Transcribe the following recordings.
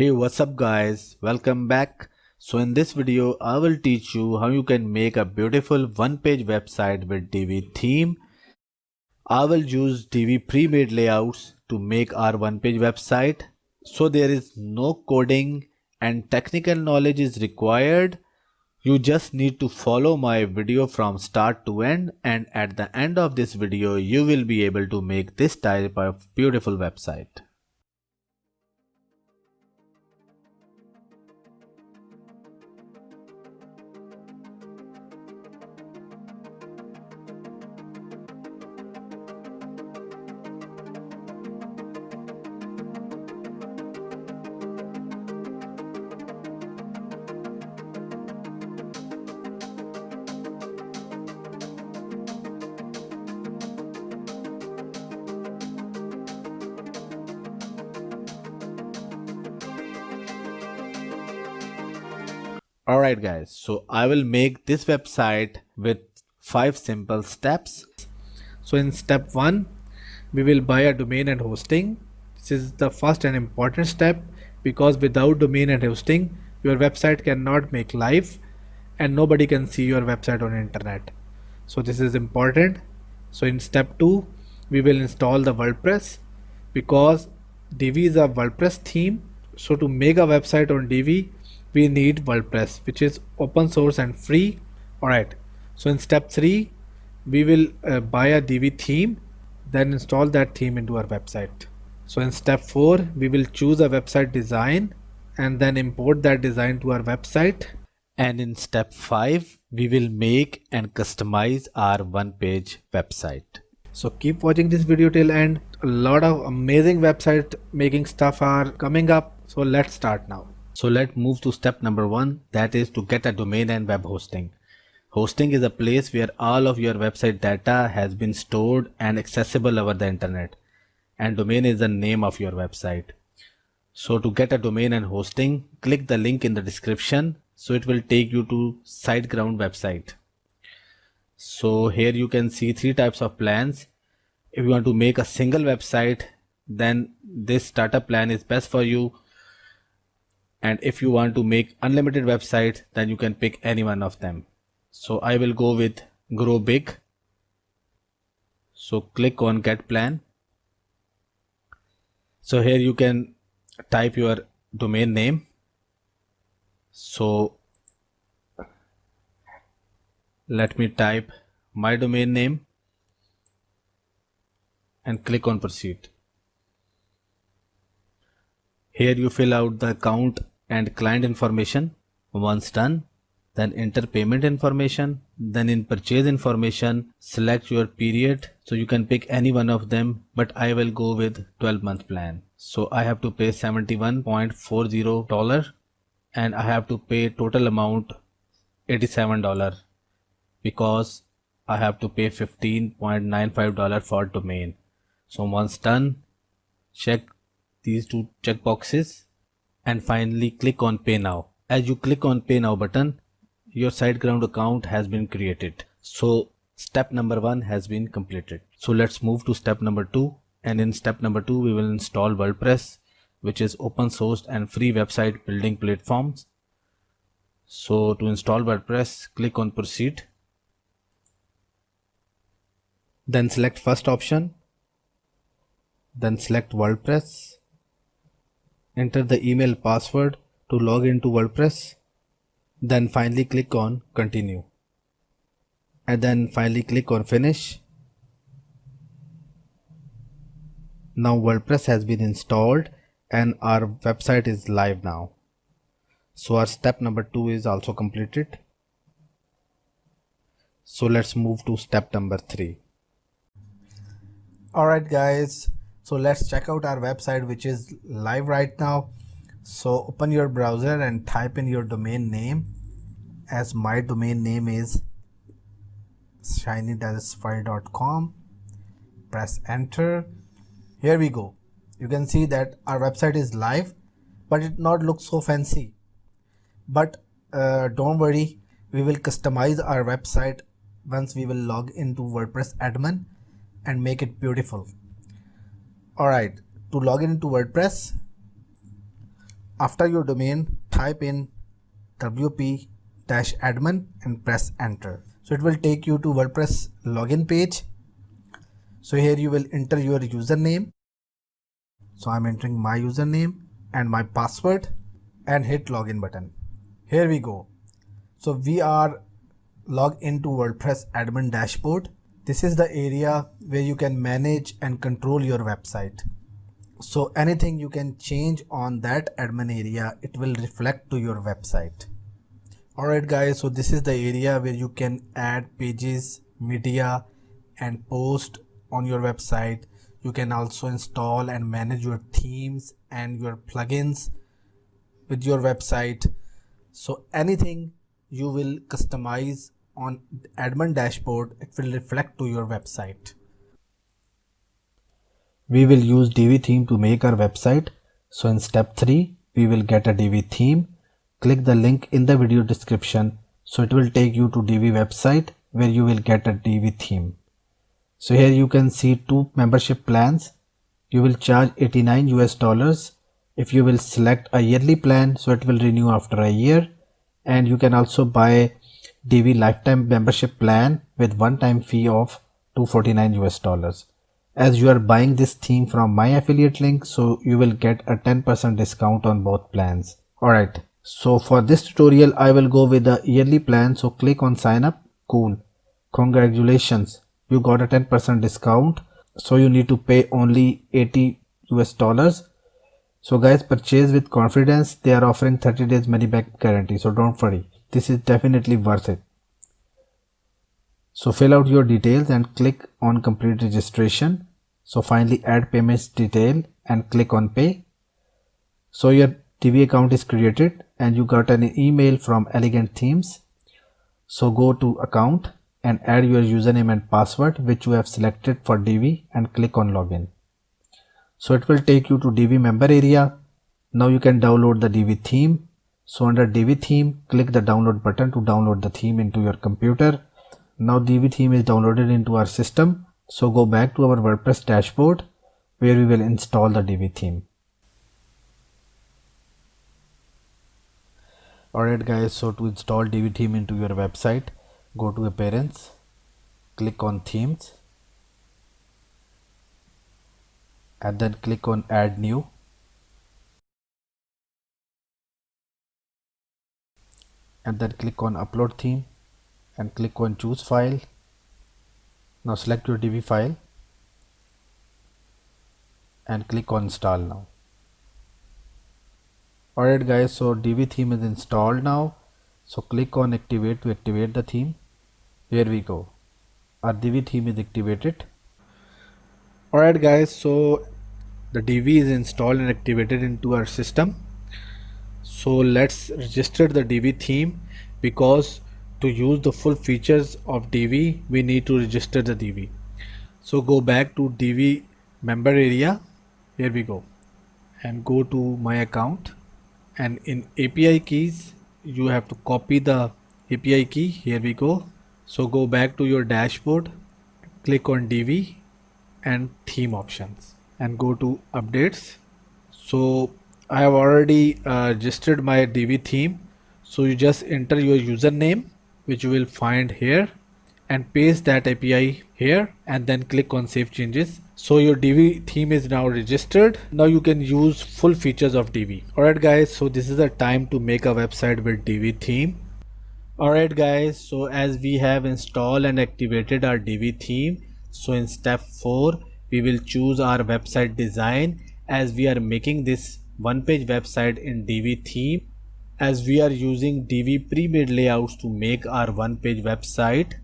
Hey, what's up guys? Welcome back. So in this video, I will teach you how you can make a beautiful one-page website with Divi theme. I will use Divi pre-made layouts to make our one-page website. So there is no coding and technical knowledge is required. You just need to follow my video from start to end, and at the end of this video, you will be able to make this type of beautiful website. Alright guys, so I will make this website with 5 simple steps. So in step 1, we will buy a domain and hosting. This is the first and important step because without domain and hosting, your website cannot make live and nobody can see your website on internet. So this is important. So in step 2, we will install the WordPress because Divi is a WordPress theme. So to make a website on Divi, we need WordPress, which is open source and free. Alright, so in step 3, we will buy a Divi theme, then install that theme into our website. So in step 4, we will choose a website design and then import that design to our website. And in step 5, we will make and customize our one-page website. So keep watching this video till end. A lot of amazing website making stuff are coming up. So let's start now. So let's move to step number 1, that is to get a domain and web hosting. Hosting is a place where all of your website data has been stored and accessible over the internet. And domain is the name of your website. So to get a domain and hosting, click the link in the description. So it will take you to SiteGround website. So here you can see 3 types of plans. If you want to make a single website, then this starter plan is best for you. And if you want to make unlimited websites, then you can pick any one of them. So I will go with Grow Big. So click on Get Plan. So here you can type your domain name. So let me type my domain name and click on Proceed. Here you fill out the account and client information. Once done, then enter payment information. Then in purchase information, select your period. So you can pick any one of them, but I will go with 12-month plan. So I have to pay $71.40 and I have to pay total amount $87 because I have to pay $15.95 for domain. So once done, check these 2 checkboxes and finally click on Pay Now. As you click on Pay Now button, your SiteGround account has been created. So step number 1 has been completed. So let's move to step number 2, and in step number 2 we will install WordPress, which is open source and free website building platforms. So to install WordPress, click on Proceed. Then select first option. Then select WordPress. Enter the email password to log into WordPress. Then finally click on Continue. And then finally click on Finish. Now WordPress has been installed and our website is live now. So our step number 2 is also completed. So let's move to step number 3. Alright guys, so let's check out our website which is live right now. So open your browser and type in your domain name. As my domain name is shinydesify.com. Press enter. Here we go. You can see that our website is live, but it not looks so fancy. But don't worry, we will customize our website once we will log into WordPress admin and make it beautiful. Alright, to log into WordPress, After your domain, type in wp-admin and press enter. So it will take you to WordPress login page. So here you will enter your username. So I'm entering my username and my password and hit login button. Here we go. So we are logged into WordPress admin dashboard. This is the area where you can manage and control your website. So anything you can change on that admin area, it will reflect to your website. Alright guys, so this is the area where you can add pages, media and post on your website. You can also install and manage your themes and your plugins with your website. So anything you will customize on admin dashboard, it will reflect to your website. We will use Divi theme to make our website. So in step 3, we will get a Divi theme. Click the link in the video description. So it will take you to Divi website where you will get a Divi theme. So here you can see 2 membership plans. You will charge $89 if you will select a yearly plan. So it will renew after a year. And you can also buy Divi lifetime membership plan with one-time fee of $249. As you are buying this theme from my affiliate link, so you will get a 10% discount on both plans. Alright, so for this tutorial I will go with the yearly plan. So click on sign up. Cool, congratulations, you got a 10% discount. So you need to pay only $80. So guys, purchase with confidence. They are offering 30 days money back guarantee, so don't worry, this is definitely worth it. So fill out your details and click on complete registration. So finally add payments detail and click on pay. So your Divi account is created and you got an email from Elegant Themes. So go to account and add your username and password which you have selected for Divi and click on login. So it will take you to Divi member area. Now you can download the Divi theme. So under Divi theme, click the download button to download the theme into your computer. Now Divi theme is downloaded into our system. So go back to our WordPress dashboard where we will install the Divi theme. Alright guys, so to install Divi theme into your website, go to Appearance, click on Themes and then click on Add New. And then click on Upload Theme and click on Choose File. Now select your Divi file and click on Install now. Alright guys, so Divi theme is installed now. So click on Activate to activate the theme. Here we go. Our Divi theme is activated. Alright guys, so the Divi is installed and activated into our system. So let's register the Divi theme, because to use the full features of Divi we need to register the Divi. So go back to Divi member area. Here we go and go to my account, and in API keys you have to copy the API key. Here we go. So go back to your dashboard, click on Divi and theme options and go to updates. So I have already registered my Divi theme. So you just enter your username which you will find here and paste that API here and then click on save changes. So your Divi theme is now registered. Now you can use full features of Divi. Alright guys, so this is the time to make a website with Divi theme. Alright guys, so as we have installed and activated our Divi theme, so in step 4 we will choose our website design, as we are making this one-page website in Divi theme, as we are using Divi pre-made layouts to make our one-page website.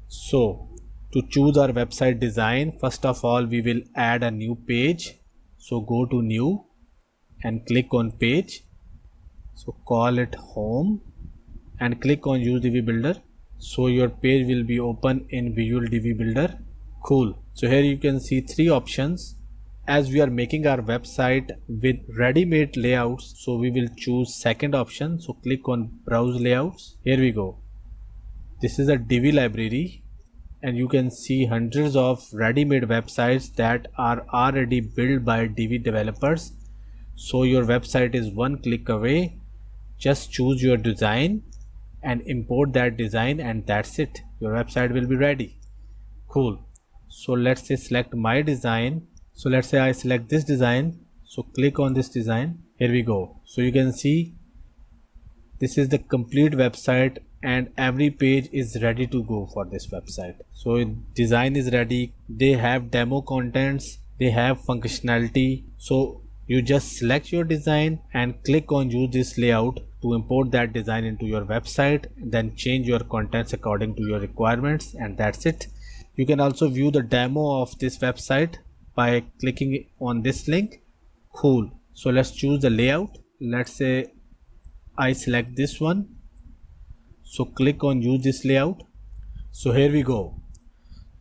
So to choose our website design, first of all we will add a new page. So go to new and click on page. So call it home and click on use Divi Builder. So your page will be open in Visual Divi Builder. Cool. So here you can see 3 options. As we are making our website with ready-made layouts, so we will choose second option. So click on browse layouts. Here we go. This is a Divi library and you can see hundreds of ready-made websites that are already built by Divi developers. So your website is one click away. Just choose your design and import that design, and that's it. Your website will be ready. Cool. So let's say select my design. So let's say I select this design. So click on this design. Here we go. So you can see this is the complete website and every page is ready to go for this website. So design is ready. They have demo contents. They have functionality. So you just select your design and click on use this layout to import that design into your website, then change your contents according to your requirements, and that's it. You can also view the demo of this website by clicking on this link. Cool. So let's choose the layout. Let's say I select this one. So click on use this layout. So here we go.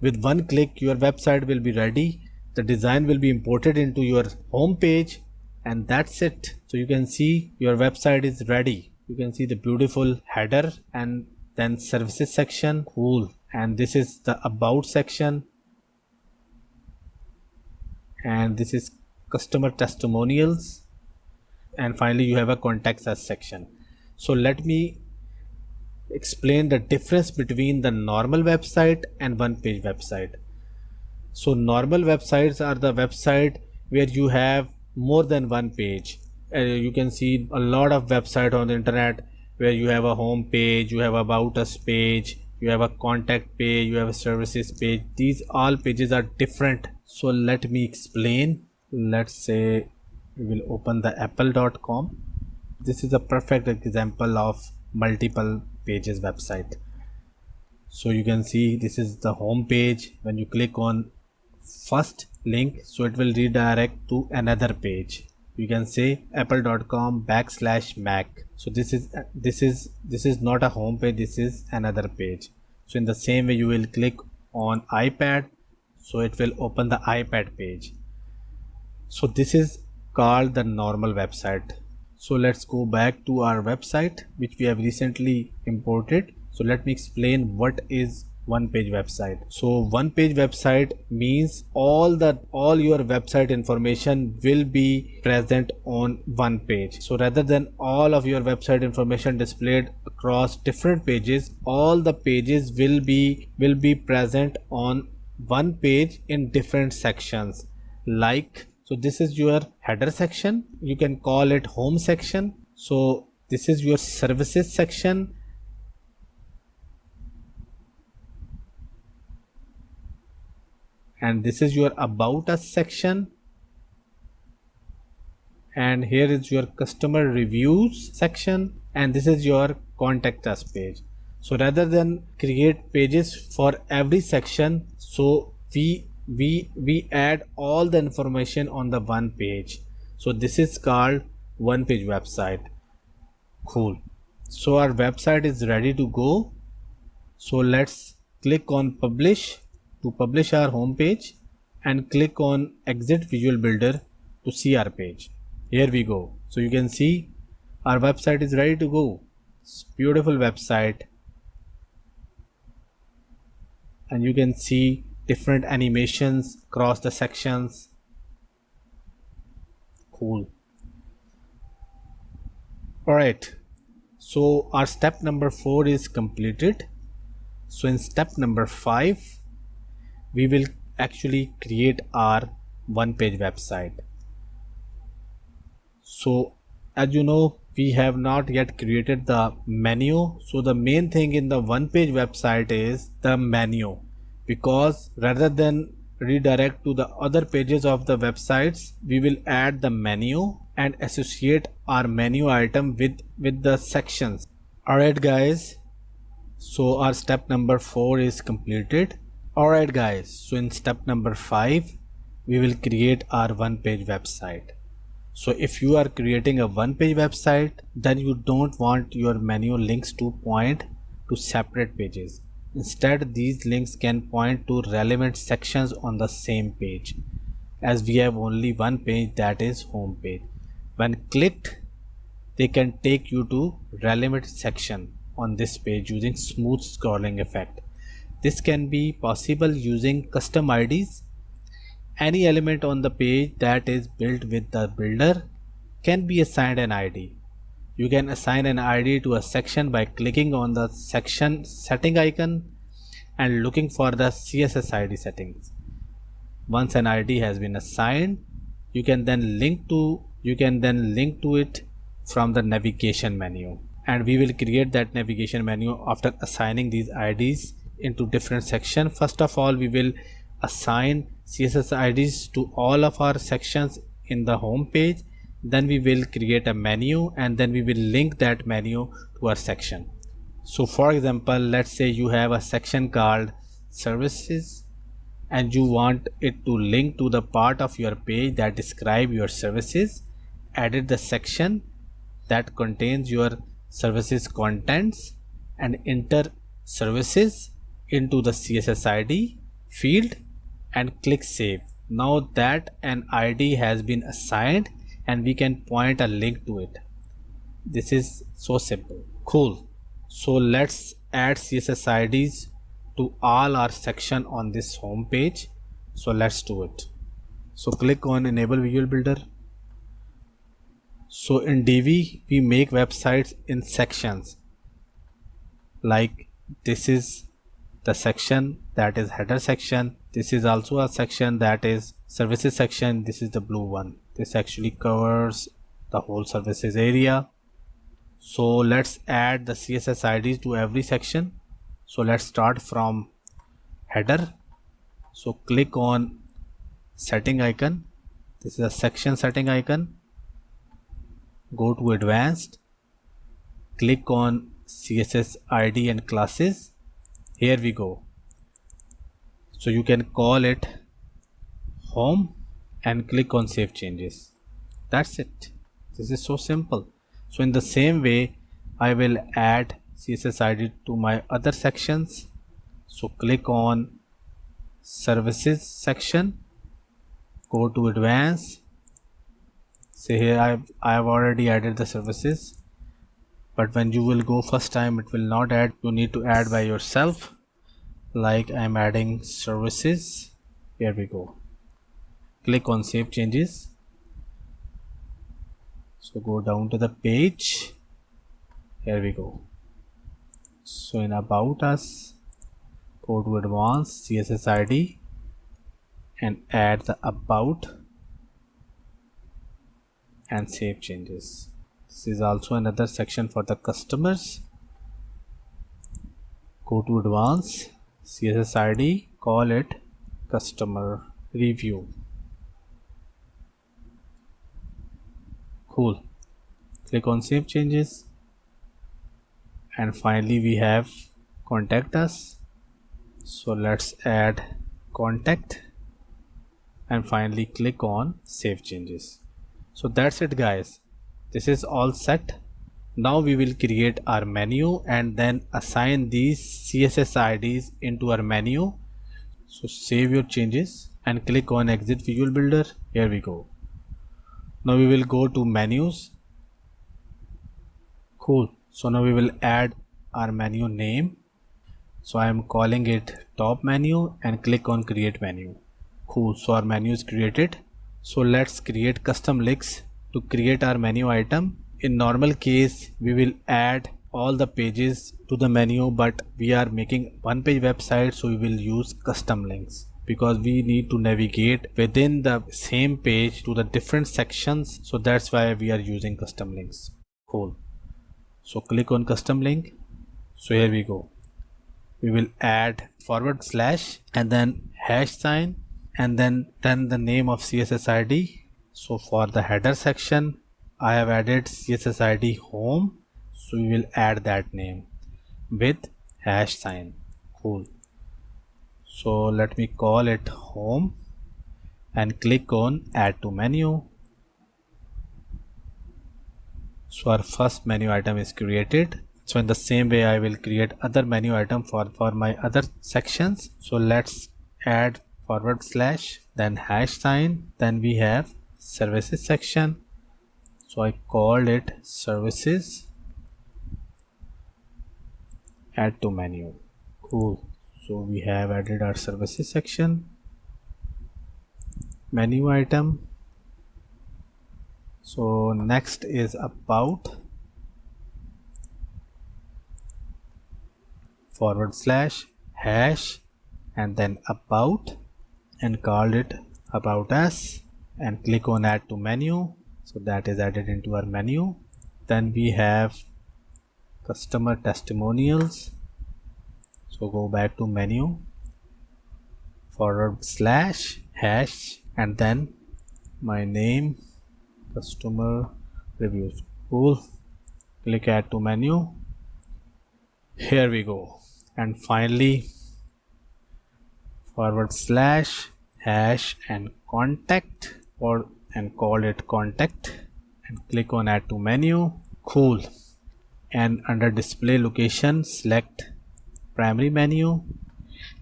With one click, your website will be ready. The design will be imported into your home page, and that's it. So you can see your website is ready. You can see the beautiful header and then services section. Cool. And this is the about section, and this is customer testimonials, and finally you have a contact us section. So let me explain the difference between the normal website and one page website. So normal websites are the website where you have more than one page. You can see a lot of websites on the internet where you have a home page, you have about us page, you have a contact page, you have a services page. These all pages are different. So let me explain. Let's say we will open the apple.com. This is a perfect example of multiple pages website. So you can see this is the home page. When you click on first link, so it will redirect to another page. You can say apple.com/mac. So this is not a home page, this is another page. So in the same way you will click on iPad, so it will open the iPad page. So this is called the normal website. So let's go back to our website which we have recently imported. So let me explain what is one page website. So one page website means all your website information will be present on one page. So rather than all of your website information displayed across different pages, all the pages will be present on one page in different sections. Like, so this is your header section, you can call it home section. So this is your services section, and this is your about us section, and here is your customer reviews section, and this is your contact us page. So rather than create pages for every section, so we add all the information on the one page. So this is called one page website. Cool. So our website is ready to go. So let's click on publish to publish our home page, and click on exit visual builder to see our page. Here we go. So you can see our website is ready to go. It's beautiful website, and you can see different animations across the sections. Cool. Alright, so our step number 4 is completed. So in step number 5 we will actually create our one page website. So as you know, we have not yet created the menu. So the main thing in the one page website is the menu, because rather than redirect to the other pages of the websites, we will add the menu and associate our menu item with the sections. Alright guys, so our step number 4 is completed. Alright guys, so in step number 5 we will create our one page website. So if you are creating a one page website, then you don't want your menu links to point to separate pages. Instead, these links can point to relevant sections on the same page, as we have only one page, that is home page. When clicked, they can take you to relevant section on this page using smooth scrolling effect. This can be possible using custom IDs. Any element on the page that is built with the builder can be assigned an ID. You can assign an ID to a section by clicking on the section setting icon and looking for the CSS ID settings. Once an ID has been assigned, you can then link to it from the navigation menu, and we will create that navigation menu after assigning these IDs into different sections. First of all, we will assign CSS IDs to all of our sections in the home page. Then we will create a menu, and then we will link that menu to our section. So for example, let's say you have a section called services and you want it to link to the part of your page that describe your services. Edit the section that contains your services contents and enter services into the CSS ID field and click save. Now that an ID has been assigned and we can point a link to it. This is so simple. Cool. So let's add CSS IDs to all our section on this home page. So let's do it. So click on enable visual builder. So in Divi we make websites in sections. Like this is the section that is header section. This is also a section that is services section. This is the blue one. This actually covers the whole services area. So let's add the CSS IDs to every section. So let's start from header. So click on setting icon. This is a section setting icon. Go to advanced. Click on CSS ID and classes. Here we go. So you can call it home and click on save changes. That's it. This is so simple. So in the same way, I will add CSS ID to my other sections. So click on services section, go to advanced. See here I have already added the services, but when you will go first time it will not add. You need to add by yourself. Like I'm adding services. Here we go. Click on save changes. So go down to the page. Here we go. So in about us, go to advanced CSS ID and add the about and save changes. This is also another section for the customers. Go to advanced CSS ID, call it customer review. Cool. Click on save changes, and finally we have contact us. So let's add contact and finally click on save changes. So that's it guys. This is all set. Now we will create our menu and then assign these CSS IDs into our menu. So save your changes and click on exit visual builder. Here we go. Now we will go to menus. Cool. So now we will add our menu name. So I am calling it top menu and click on create menu. Cool. So our menu is created. So let's create custom links to create our menu item. In normal case, we will add all the pages to the menu, but we are making one page website, so we will use custom links because we need to navigate within the same page to the different sections. So that's why we are using custom links. Cool. So click on custom link. So here we go. We will add / and then hash sign and then the name of CSS ID. So for the header section, I have added CSS ID home. So we will add that name with hash sign. Cool. So let me call it home and click on add to menu. So our first menu item is created. So in the same way, I will create other menu item for my other sections. So let's add / then hash sign. Then we have services section. So I called it services, add to menu. Cool. So we have added our services section, menu item, So next is about /# and then about, and call it about us, and click on add to menu. So that is added into our menu. Then we have customer testimonials. So go back to menu, /# and then my name, customer reviews. Cool. Click add to menu. Here we go. And finally /# and contact, and call it contact, and click on add to menu. Cool. And under display location, select primary menu,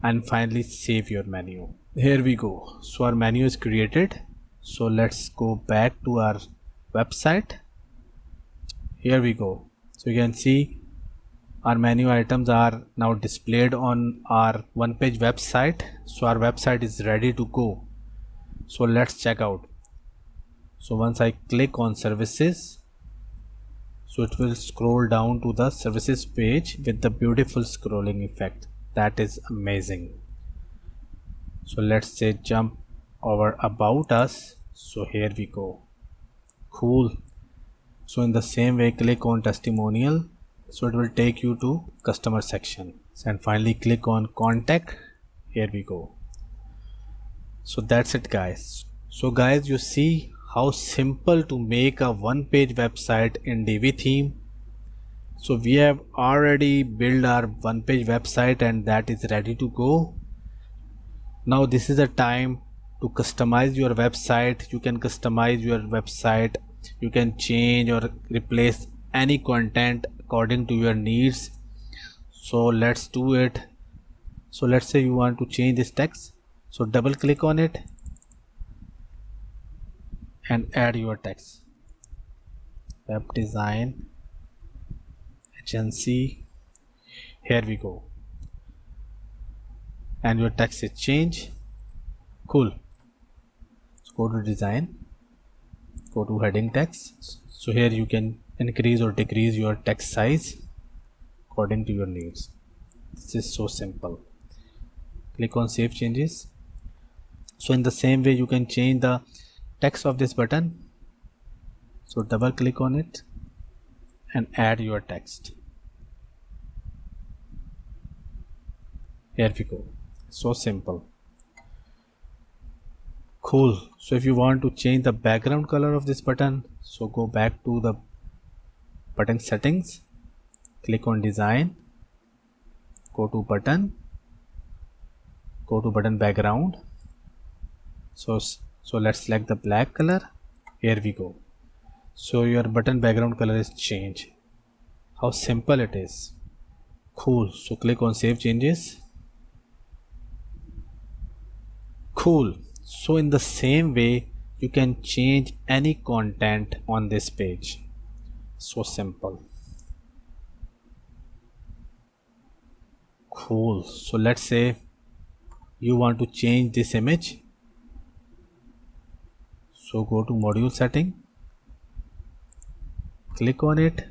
and finally save your menu. Here we go. So our menu is created. So let's go back to our website. Here we go. So you can see our menu items are now displayed on our one page website. So our website is ready to go. So let's check out. So once I click on services, so it will scroll down to the services page with the beautiful scrolling effect. That is amazing. So let's say jump over about us. So here we go. Cool. So in the same way, click on testimonial. So it will take you to customer section, and finally click on contact. Here we go. So that's it, guys. So guys, you see how simple to make a one page website in Divi theme. So we have already built our one page website and that is ready to go. Now this is a time to customize your website. You can customize your website. You can change or replace any content according to your needs. So let's do it. So let's say you want to change this text. So double click on it and add your text. Web design agency. Here we go. And your text is changed. Cool. So go to design, go to heading text. So here you can increase or decrease your text size according to your needs. This is so simple. Click on save changes. So in the same way, you can change the text of this button. So double click on it and add your text. Here we go. So simple. Cool. So if you want to change the background color of this button, so go back to the button settings, click on design, go to button background. So let's select the black color. Here we go. So your button background color is changed. How simple it is. Cool. So click on save changes. Cool. So in the same way, you can change any content on this page. So simple. Cool. So let's say you want to change this image. So go to module setting, click on it.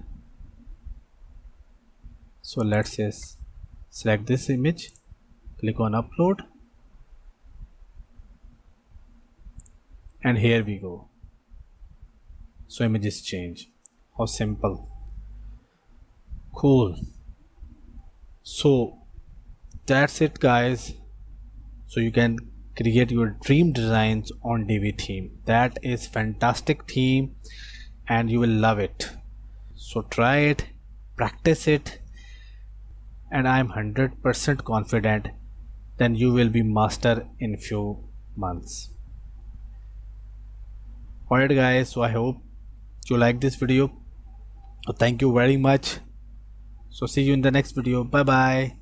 So let's say select this image, click on upload, and here we go. So images change. How simple. Cool. So that's it, guys. So you can create your dream designs on Divi theme. That is fantastic theme and you will love it. So try it, practice it, and I'm 100% confident then you will be master in few months. Alright guys, so I hope you like this video. Thank you very much. So see you in the next video. Bye bye.